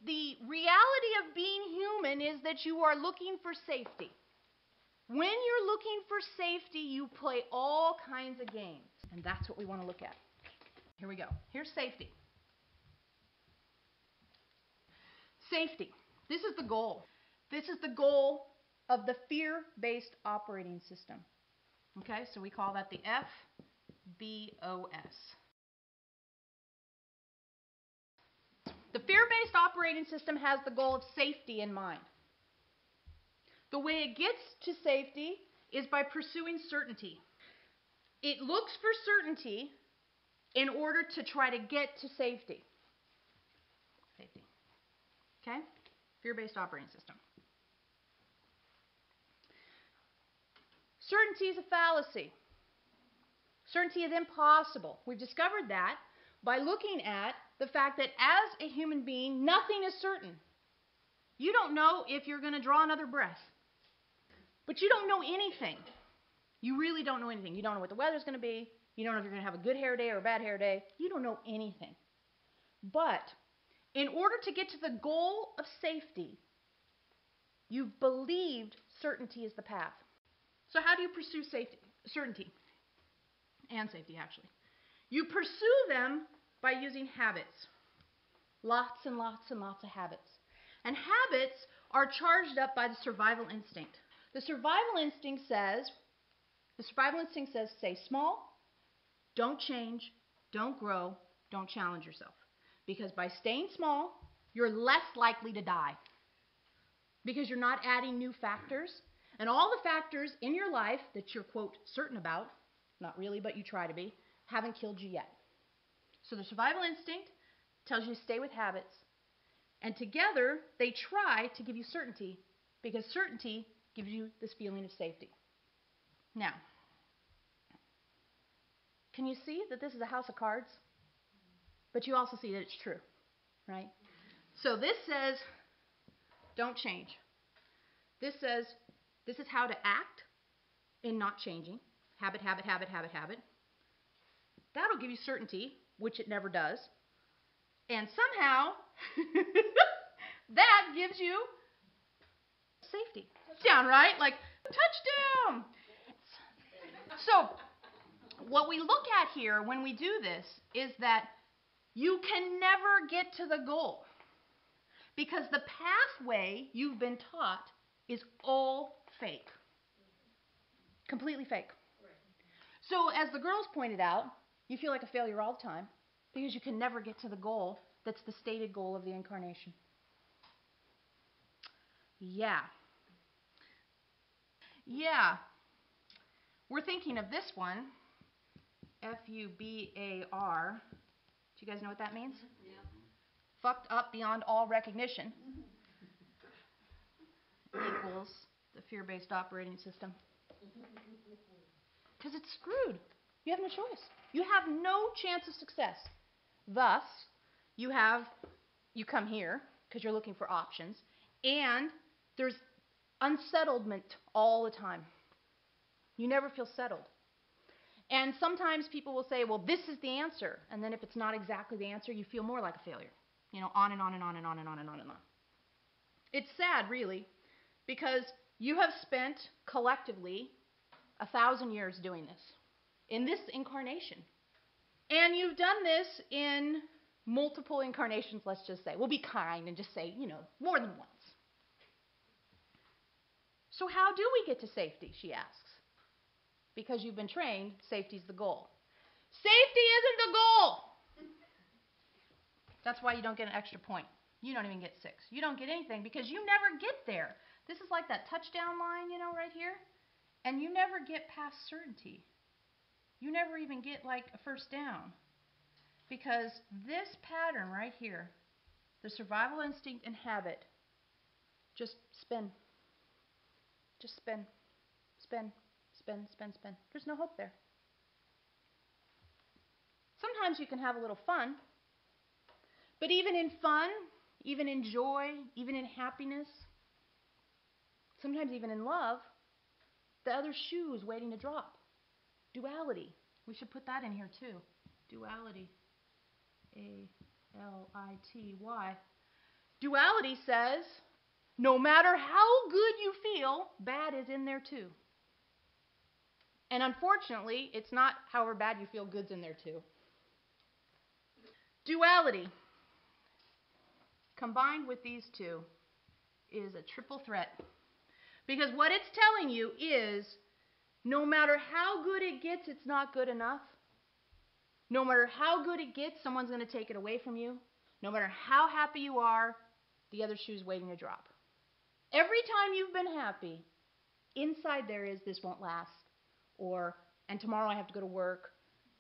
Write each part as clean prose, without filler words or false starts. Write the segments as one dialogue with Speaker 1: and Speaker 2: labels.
Speaker 1: the reality of being human is that you are looking for safety. When you're looking for safety, you play all kinds of games. And that's what we want to look at. Here we go. Here's safety. Safety. This is the goal. This is the goal of the fear-based operating system. Okay, so we call that the FBOS. The fear-based operating system has the goal of safety in mind. The way it gets to safety is by pursuing certainty. It looks for certainty in order to try to get to safety. Safety. Okay? Fear-based operating system. Certainty is a fallacy. Certainty is impossible. We've discovered that by looking at the fact that as a human being, nothing is certain. You don't know if you're going to draw another breath. But you don't know anything. You really don't know anything. You don't know what the weather's going to be. You don't know if you're going to have a good hair day or a bad hair day. You don't know anything. But in order to get to the goal of safety, you've believed certainty is the path. So how do you pursue safety? Certainty and safety, actually. You pursue them by using habits. Lots and lots and lots of habits. And habits are charged up by the survival instinct. The survival instinct says, stay small, don't change, don't grow, don't challenge yourself. Because by staying small, you're less likely to die. Because you're not adding new factors. And all the factors in your life that you're, quote, certain about, not really, but you try to be, haven't killed you yet. So the survival instinct tells you to stay with habits. And together, they try to give you certainty, because certainty gives you this feeling of safety. Now, can you see that this is a house of cards? But you also see that it's true, right? So this says, don't change. This says, this is how to act in not changing. Habit, habit, habit, habit, habit. That'll give you certainty, which it never does. And somehow, that gives you safety. Touchdown, right? Like, touchdown! So, what we look at here when we do this is that you can never get to the goal. Because the pathway you've been taught is all fake. Completely fake. So, as the girls pointed out, you feel like a failure all the time because you can never get to the goal that's the stated goal of the incarnation. Yeah. We're thinking of this one, F-U-B-A-R. Do you guys know what that means? Yeah. Fucked up beyond all recognition. Equals the fear-based operating system. Because it's screwed. You have no choice. You have no chance of success. Thus, you come here because you're looking for options, and there's unsettlement all the time. You never feel settled. And sometimes people will say, well, this is the answer. And then if it's not exactly the answer, you feel more like a failure. You know, on and on and on and on and on and on and on. It's sad, really, because you have spent collectively 1,000 years doing this, in this incarnation. And you've done this in multiple incarnations, let's just say. We'll be kind and just say, more than once. So how do we get to safety, she asks. Because you've been trained, safety's the goal. Safety isn't the goal! That's why you don't get an extra point. You don't even get 6. You don't get anything because you never get there. This is like that touchdown line, right here. And you never get past certainty. You never even get like a first down. Because this pattern right here, the survival instinct and habit, just spin. Just spin. Spin. Spin, spin, spin. There's no hope there. Sometimes you can have a little fun. But even in fun, even in joy, even in happiness, sometimes even in love, the other shoe is waiting to drop. Duality. We should put that in here too. Duality. A-L-I-T-Y. Duality says, no matter how good you feel, bad is in there too. And unfortunately, it's not however bad you feel, good's in there too. Duality, combined with these two, is a triple threat. Because what it's telling you is, no matter how good it gets, it's not good enough. No matter how good it gets, someone's going to take it away from you. No matter how happy you are, the other shoe's waiting to drop. Every time you've been happy, inside there is, this won't last. Or, and tomorrow I have to go to work.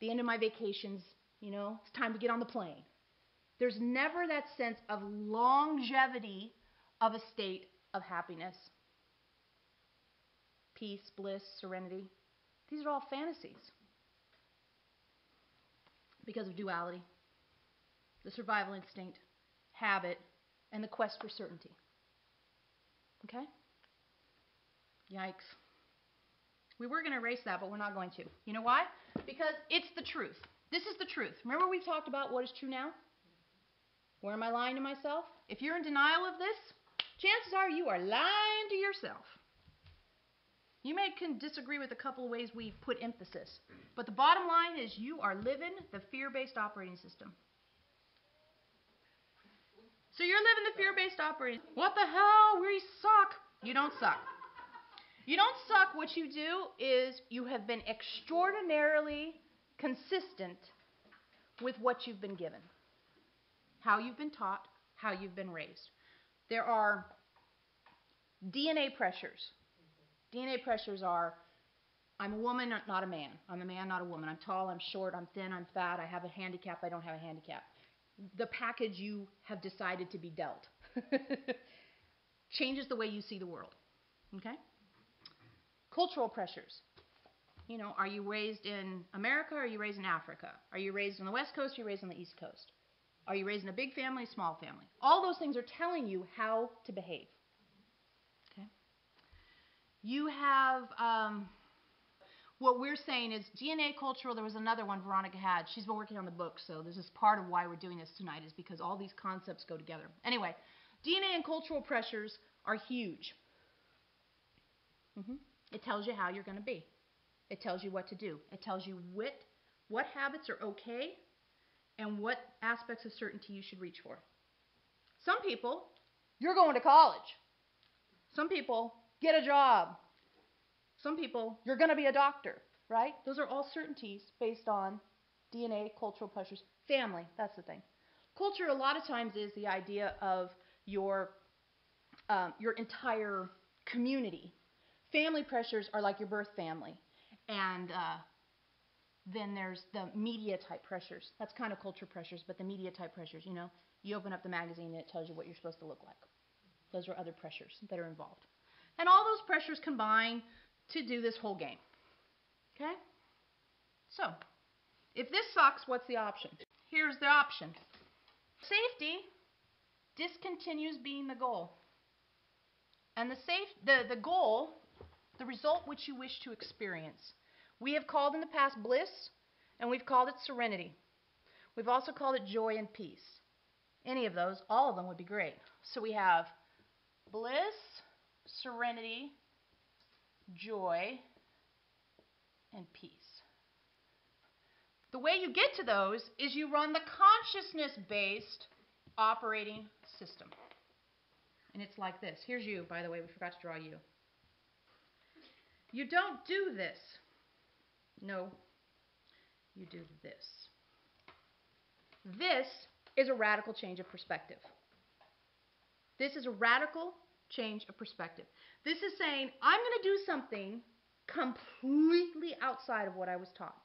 Speaker 1: The end of my vacation's, it's time to get on the plane. There's never that sense of longevity of a state of happiness. Peace, bliss, serenity. These are all fantasies. Because of duality. The survival instinct, habit, and the quest for certainty. Okay? Yikes. We were going to erase that, but we're not going to. You know why? Because it's the truth. This is the truth. Remember we talked about what is true now? Where am I lying to myself? If you're in denial of this, chances are you are lying to yourself. You can disagree with a couple of ways we put emphasis, but the bottom line is you are living the fear-based operating system. So you're living the fear-based operating. What the hell? We suck. You don't suck. You don't suck. What you do is you have been extraordinarily consistent with what you've been given, how you've been taught, how you've been raised. There are DNA pressures. DNA pressures are, I'm a woman, not a man. I'm a man, not a woman. I'm tall, I'm short, I'm thin, I'm fat, I have a handicap, I don't have a handicap. The package you have decided to be dealt changes the way you see the world. Okay? Cultural pressures. Are you raised in America or are you raised in Africa? Are you raised on the West Coast or are you raised on the East Coast? Are you raised in a big family, small family? All those things are telling you how to behave. Okay? You have, what we're saying is DNA cultural. There was another one Veronica had. She's been working on the book, so this is part of why we're doing this tonight, is because all these concepts go together. Anyway, DNA and cultural pressures are huge. It tells you how you're going to be. It tells you what to do. It tells you what habits are okay and what aspects of certainty you should reach for. Some people, you're going to college. Some people, get a job. Some people, you're going to be a doctor, right? Those are all certainties based on DNA, cultural pressures, family, that's the thing. Culture a lot of times is the idea of your entire community. Family pressures are like your birth family. And then there's the media type pressures. That's kind of culture pressures, but the media type pressures, you open up the magazine and it tells you what you're supposed to look like. Those are other pressures that are involved. And all those pressures combine to do this whole game. Okay? So, if this sucks, what's the option? Here's the option. Safety discontinues being the goal. And the goal, the result which you wish to experience. We have called in the past bliss, and we've called it serenity. We've also called it joy and peace. Any of those, all of them would be great. So we have bliss, serenity, joy, and peace. The way you get to those is you run the consciousness-based operating system. And it's like this. Here's you, by the way. We forgot to draw you. You don't do this. No, you do this. This is a radical change of perspective. This is a radical change of perspective. This is saying, I'm going to do something completely outside of what I was taught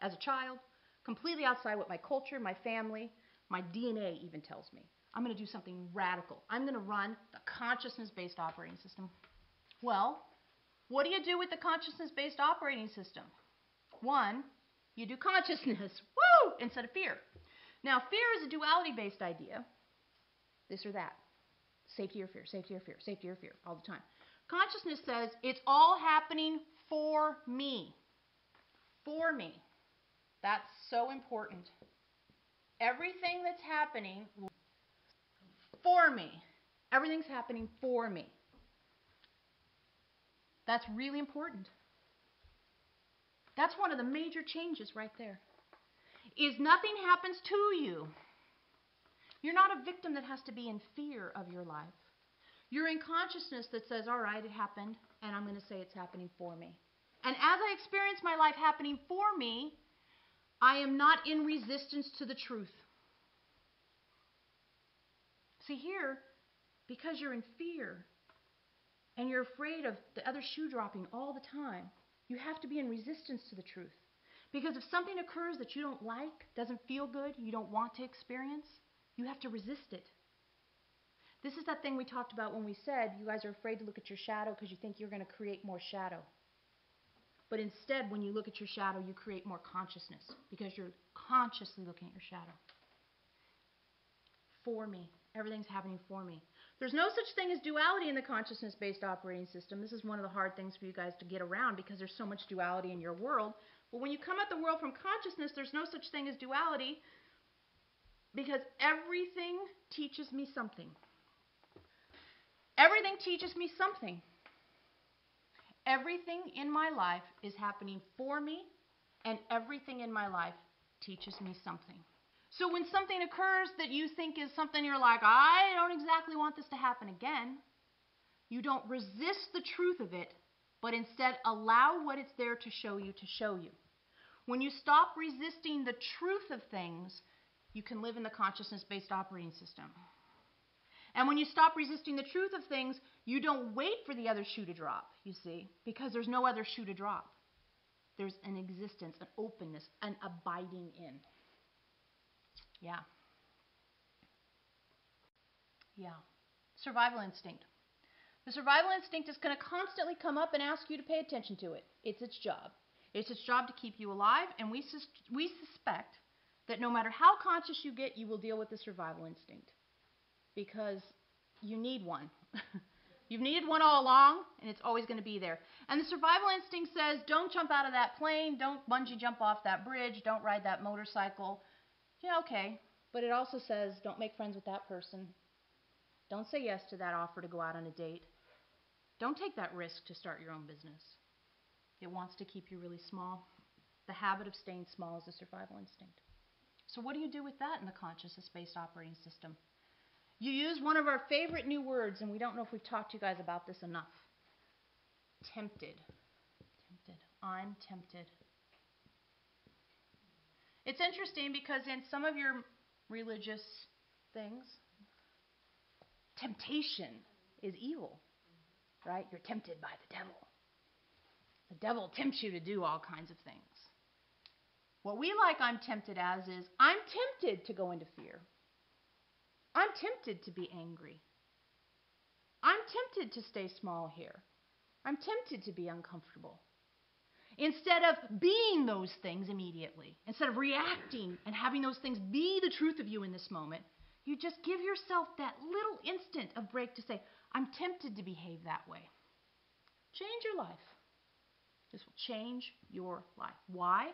Speaker 1: as a child, completely outside what my culture, my family, my DNA even tells me. I'm going to do something radical. I'm going to run the consciousness-based operating system. Well, what do you do with the consciousness-based operating system? One, you do consciousness, woo, instead of fear. Now, fear is a duality-based idea, this or that. Safety or fear, safety or fear, safety or fear, all the time. Consciousness says it's all happening for me. For me. That's so important. Everything that's happening for for me. Everything's happening for me. That's really important. That's one of the major changes right there. Is nothing happens to you. You're not a victim that has to be in fear of your life. You're in consciousness that says, all right, it happened, and I'm going to say it's happening for me. And as I experience my life happening for me, I am not in resistance to the truth. See here, because you're in fear and you're afraid of the other shoe dropping all the time, you have to be in resistance to the truth. Because if something occurs that you don't like, doesn't feel good, you don't want to experience, you have to resist it. This is that thing we talked about when we said you guys are afraid to look at your shadow because you think you're going to create more shadow. But instead, when you look at your shadow, you create more consciousness because you're consciously looking at your shadow. For me. Everything's happening for me. There's no such thing as duality in the consciousness-based operating system. This is one of the hard things for you guys to get around because there's so much duality in your world. But when you come at the world from consciousness, there's no such thing as duality because everything teaches me something. Everything teaches me something. Everything in my life is happening for me, and everything in my life teaches me something. So when something occurs that you think is something you're like, I don't exactly want this to happen again, you don't resist the truth of it, but instead allow what it's there to show you to show you. When you stop resisting the truth of things, you can live in the consciousness-based operating system. And when you stop resisting the truth of things, you don't wait for the other shoe to drop, you see, because there's no other shoe to drop. There's an existence, an openness, an abiding in. Yeah. Survival instinct. The survival instinct is going to constantly come up and ask you to pay attention to it. It's its job. It's its job to keep you alive, and we suspect that no matter how conscious you get, you will deal with the survival instinct because you need one. You've needed one all along, and it's always going to be there. And the survival instinct says, don't jump out of that plane, don't bungee jump off that bridge, don't ride that motorcycle. Yeah, okay. But it also says, don't make friends with that person. Don't say yes to that offer to go out on a date. Don't take that risk to start your own business. It wants to keep you really small. The habit of staying small is a survival instinct. So what do you do with that in the consciousness-based operating system? You use one of our favorite new words, and we don't know if we've talked to you guys about this enough. Tempted. I'm tempted. It's interesting because in some of your religious things, temptation is evil, right? You're tempted by the devil. The devil tempts you to do all kinds of things. What we like I'm tempted as is, I'm tempted to go into fear. I'm tempted to be angry. I'm tempted to stay small here. I'm tempted to be uncomfortable. Instead of being those things immediately, instead of reacting and having those things be the truth of you in this moment, you just give yourself that little instant of break to say, I'm tempted to behave that way. Change your life. This will change your life. Why?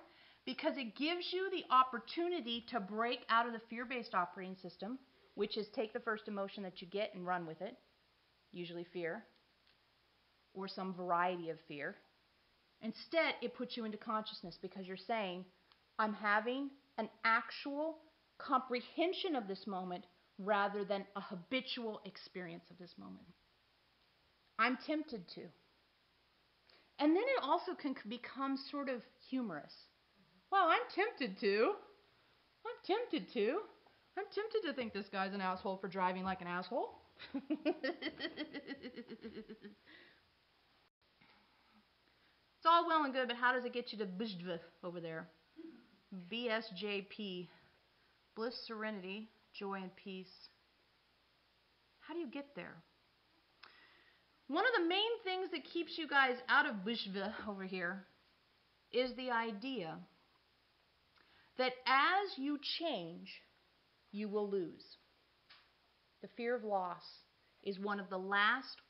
Speaker 1: Because it gives you the opportunity to break out of the fear-based operating system, which is take the first emotion that you get and run with it, usually fear, or some variety of fear. Instead, it puts you into consciousness because you're saying, I'm having an actual comprehension of this moment rather than a habitual experience of this moment. I'm tempted to. And then it also can become sort of humorous. Well, I'm tempted to. I'm tempted to think this guy's an asshole for driving like an asshole. It's all well and good, but how does it get you to BSJP over there? BSJP. Bliss, serenity, joy, and peace. How do you get there? One of the main things that keeps you guys out of BSJP over here is the idea that as you change, you will lose. The fear of loss is one of the last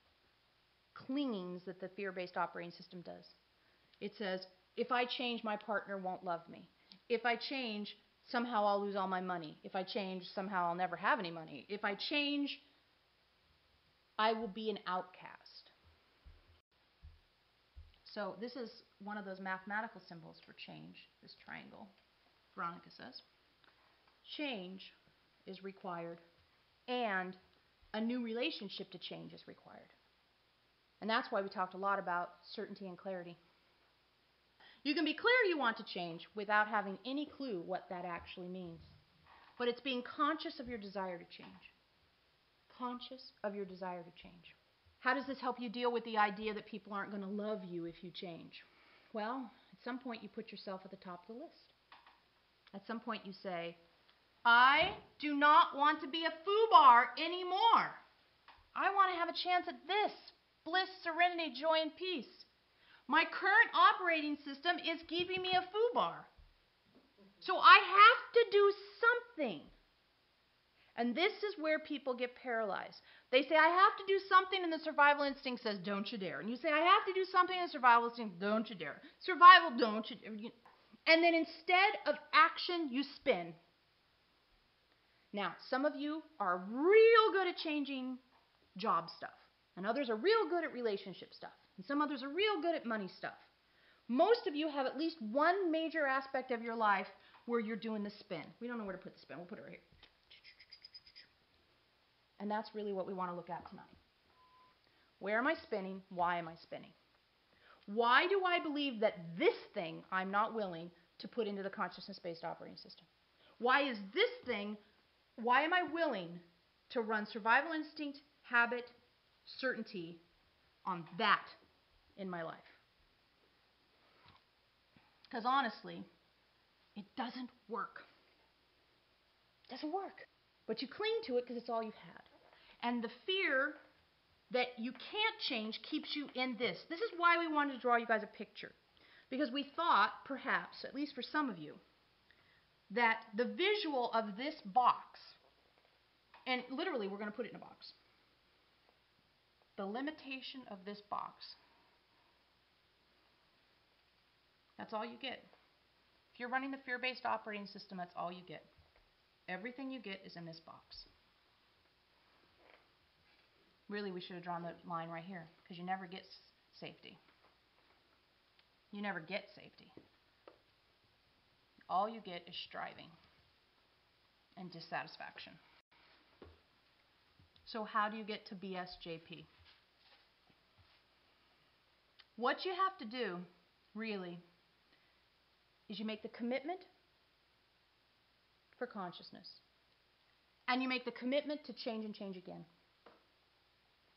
Speaker 1: clingings that the fear-based operating system does. It says, if I change, my partner won't love me. If I change, somehow I'll lose all my money. If I change, somehow I'll never have any money. If I change, I will be an outcast. So this is one of those mathematical symbols for change, this triangle, Veronica says. Change is required, and a new relationship to change is required. And that's why we talked a lot about certainty and clarity. You can be clear you want to change without having any clue what that actually means. But it's being conscious of your desire to change. Conscious of your desire to change. How does this help you deal with the idea that people aren't going to love you if you change? Well, at some point you put yourself at the top of the list. At some point you say, I do not want to be a foobar anymore. I want to have a chance at this. Bliss, serenity, joy, and peace. My current operating system is keeping me a foobar. So I have to do something. And this is where people get paralyzed. They say, I have to do something, and the survival instinct says, don't you dare. And you say, I have to do something, and the survival instinct, don't you dare. Survival, don't you dare. And then instead of action, you spin. Now, some of you are real good at changing job stuff, and others are real good at relationship stuff, and some others are real good at money stuff. Most of you have at least one major aspect of your life where you're doing the spin. We don't know where to put the spin. We'll put it right here. And that's really what we want to look at tonight. Where am I spinning? Why am I spinning? Why do I believe that this thing I'm not willing to put into the consciousness-based operating system? Why is this thing, why am I willing to run survival instinct, habit, certainty on that in my life? Because honestly, it doesn't work. It doesn't work. But you cling to it because it's all you've had. And the fear that you can't change keeps you in this. This is why we wanted to draw you guys a picture. Because we thought, perhaps, at least for some of you, that the visual of this box, and literally we're going to put it in a box, the limitation of this box, that's all you get. If you're running the fear-based operating system, that's all you get. Everything you get is in this box. Really, we should have drawn the line right here, because you never get safety. You never get safety. All you get is striving and dissatisfaction. So how do you get to BSJP? What you have to do, really, is you make the commitment for consciousness. And you make the commitment to change and change again.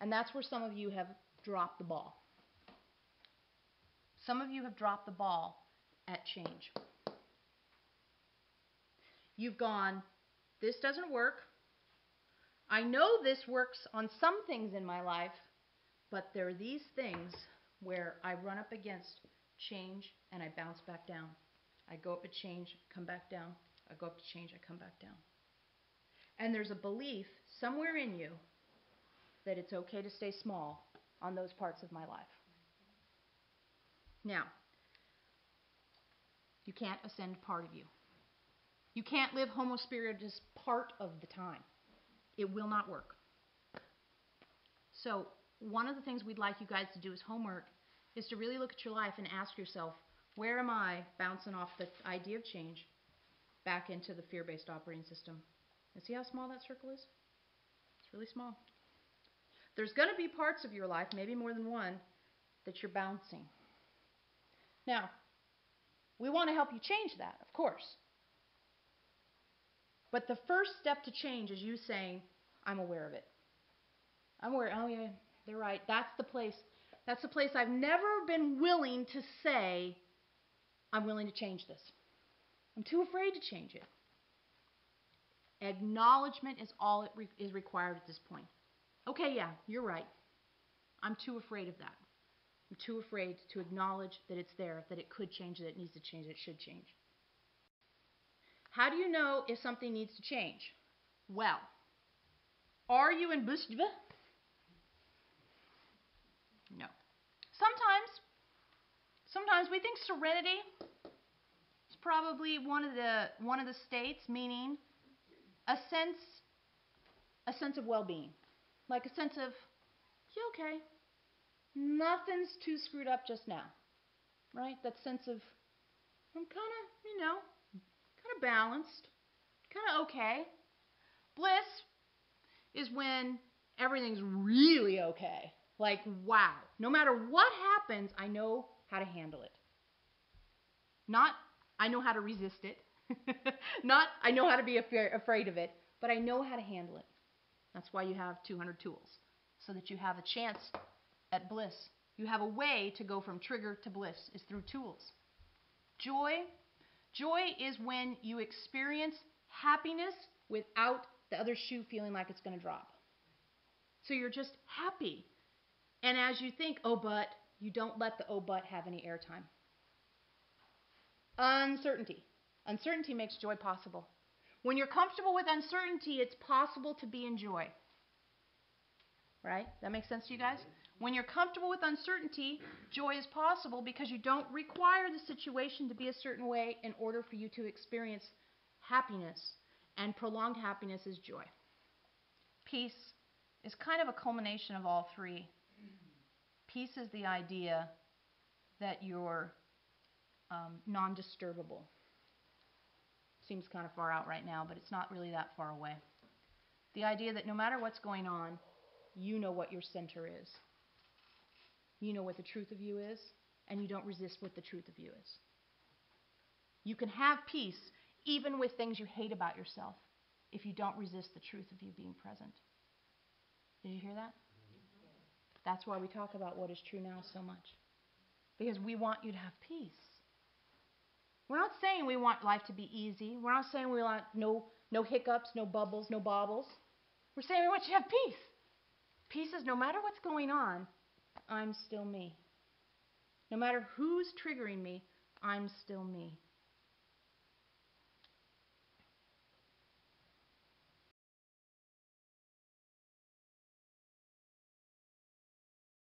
Speaker 1: And that's where some of you have dropped the ball. Some of you have dropped the ball at change. You've gone, this doesn't work. I know this works on some things in my life, but there are these things where I run up against change and I bounce back down. I go up to change, come back down. I go up to change, I come back down. And there's a belief somewhere in you that it's okay to stay small on those parts of my life. Now, you can't ascend part of you. You can't live Homo spiritus part of the time. It will not work. So one of the things we'd like you guys to do as homework is to really look at your life and ask yourself, where am I bouncing off the idea of change back into the fear-based operating system? And see how small that circle is? It's really small. There's going to be parts of your life, maybe more than one, that you're bouncing. Now, we want to help you change that, of course. But the first step to change is you saying, I'm aware of it. I'm aware, oh yeah, they're right. That's the place I've never been willing to say, I'm willing to change this. I'm too afraid to change it. Acknowledgement is all it is required at this point. Okay, yeah, you're right. I'm too afraid of that. I'm too afraid to acknowledge that it's there, that it could change, that it needs to change, that it should change. How do you know if something needs to change? Well, are you in Bliss? No. Sometimes we think serenity is probably one of the states, meaning a sense of well-being, like a sense of okay. Nothing's too screwed up just now. Right? That sense of, I'm kind of balanced, kind of okay. Bliss is when everything's really okay. Like, wow. No matter what happens, I know how to handle it. Not, I know how to resist it. Not, I know how to be afraid of it, but I know how to handle it. That's why you have 200 tools, so that you have a chance at bliss. You have a way to go from trigger to bliss, is through tools. Joy is when you experience happiness without the other shoe feeling like it's going to drop. So you're just happy. And as you think, oh, but, you don't let the oh, but have any airtime. Uncertainty. Uncertainty makes joy possible. When you're comfortable with uncertainty, it's possible to be in joy. Right? That makes sense to you guys? When you're comfortable with uncertainty, joy is possible because you don't require the situation to be a certain way in order for you to experience happiness. And prolonged happiness is joy. Peace is kind of a culmination of all three. Peace is the idea that you're non-disturbable. Seems kind of far out right now, but it's not really that far away. The idea that no matter what's going on, you know what your center is. You know what the truth of you is, and you don't resist what the truth of you is. You can have peace even with things you hate about yourself if you don't resist the truth of you being present. Did you hear that? That's why we talk about what is true now so much. Because we want you to have peace. We're not saying we want life to be easy. We're not saying we want no hiccups, no bubbles, no bobbles. We're saying we want you to have peace. Peace is no matter what's going on, I'm still me. No matter who's triggering me, I'm still me.